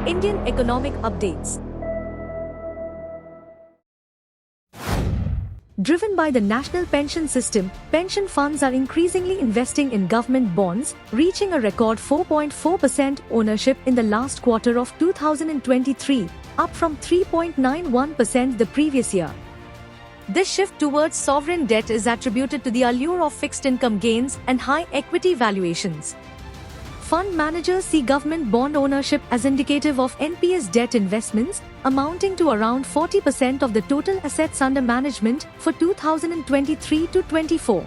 Indian economic updates. Driven by the national pension system, pension funds are increasingly investing in government bonds, reaching a record 4.4% ownership in the last quarter of 2023, up from 3.91% the previous year. This shift towards sovereign debt is attributed to the allure of fixed income gains and high equity valuations. Fund managers see government bond ownership as indicative of NPS debt investments, amounting to around 40% of the total assets under management for 2023-24.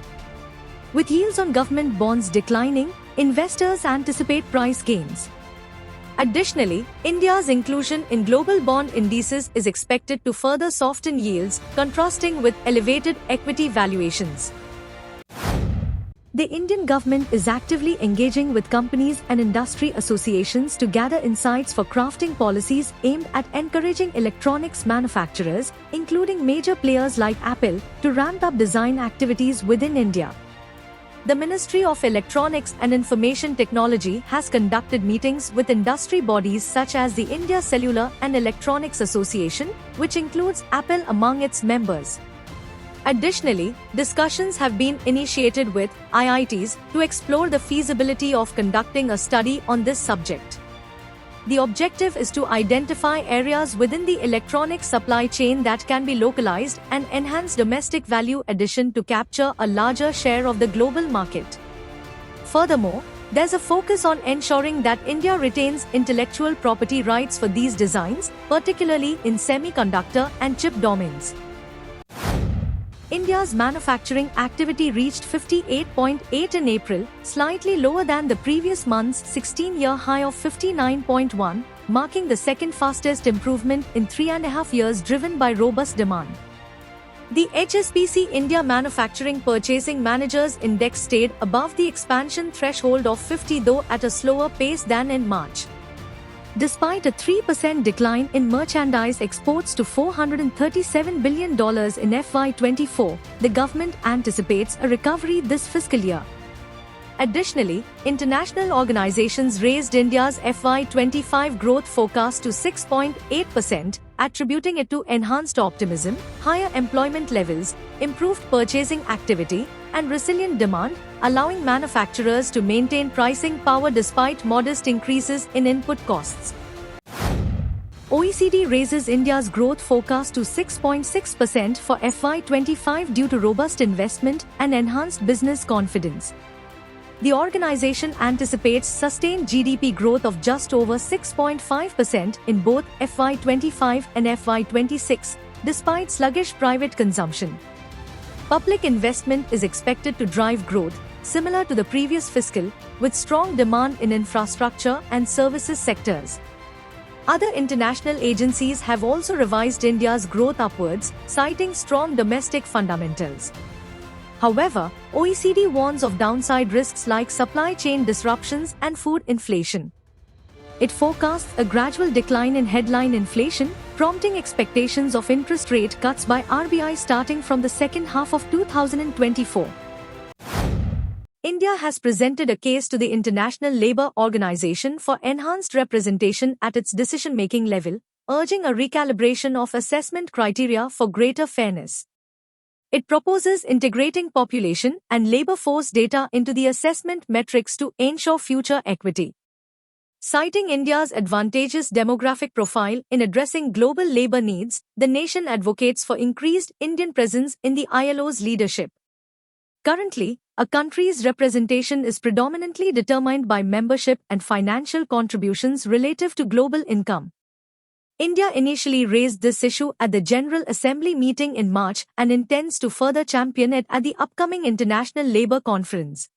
With yields on government bonds declining, investors anticipate price gains. Additionally, India's inclusion in global bond indices is expected to further soften yields, contrasting with elevated equity valuations. The Indian government is actively engaging with companies and industry associations to gather insights for crafting policies aimed at encouraging electronics manufacturers, including major players like Apple, to ramp up design activities within India. The Ministry of Electronics and Information Technology has conducted meetings with industry bodies such as the India Cellular and Electronics Association, which includes Apple among its members. Additionally, discussions have been initiated with IITs to explore the feasibility of conducting a study on this subject. The objective is to identify areas within the electronic supply chain that can be localized and enhance domestic value addition to capture a larger share of the global market. Furthermore, there's a focus on ensuring that India retains intellectual property rights for these designs, particularly in semiconductor and chip domains. India's manufacturing activity reached 58.8 in April, slightly lower than the previous month's 16-year high of 59.1, marking the second fastest improvement in 3.5 years driven by robust demand. The HSBC India Manufacturing Purchasing Managers Index stayed above the expansion threshold of 50, though at a slower pace than in March. Despite a 3% decline in merchandise exports to $437 billion in FY24, the government anticipates a recovery this fiscal year. Additionally, international organizations raised India's FY25 growth forecast to 6.8%, attributing it to enhanced optimism, higher employment levels, improved purchasing activity, and resilient demand, allowing manufacturers to maintain pricing power despite modest increases in input costs. OECD raises India's growth forecast to 6.6% for FY25 due to robust investment and enhanced business confidence. The organization anticipates sustained GDP growth of just over 6.5% in both FY25 and FY26, despite sluggish private consumption. Public investment is expected to drive growth, similar to the previous fiscal, with strong demand in infrastructure and services sectors. Other international agencies have also revised India's growth upwards, citing strong domestic fundamentals. However, OECD warns of downside risks like supply chain disruptions and food inflation. It forecasts a gradual decline in headline inflation, prompting expectations of interest rate cuts by RBI starting from the second half of 2024. India has presented a case to the International Labour Organization for enhanced representation at its decision-making level, urging a recalibration of assessment criteria for greater fairness. It proposes integrating population and labour force data into the assessment metrics to ensure future equity. Citing India's advantageous demographic profile in addressing global labour needs, the nation advocates for increased Indian presence in the ILO's leadership. Currently, a country's representation is predominantly determined by membership and financial contributions relative to global income. India initially raised this issue at the General Assembly meeting in March and intends to further champion it at the upcoming International Labour Conference.